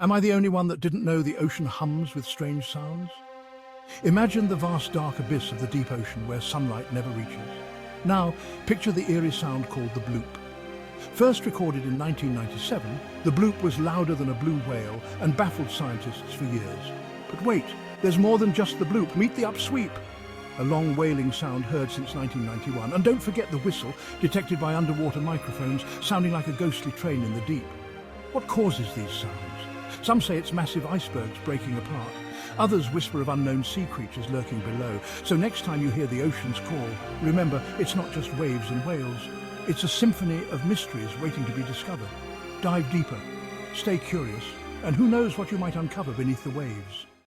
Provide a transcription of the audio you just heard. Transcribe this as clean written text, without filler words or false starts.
Am I the only one that didn't know the ocean hums with strange sounds? Imagine the vast dark abyss of the deep ocean where sunlight never reaches. Now, picture the eerie sound called the bloop. First recorded in 1997, the bloop was louder than a blue whale and baffled scientists for years. But wait, there's more than just the bloop. Meet the upsweep, a long wailing sound heard since 1991. And don't forget the whistle, detected by underwater microphones, sounding like a ghostly train in the deep. What causes these sounds? Some say it's massive icebergs breaking apart. Others whisper of unknown sea creatures lurking below. So next time you hear the ocean's call, remember, it's not just waves and whales. It's a symphony of mysteries waiting to be discovered. Dive deeper, stay curious, and who knows what you might uncover beneath the waves.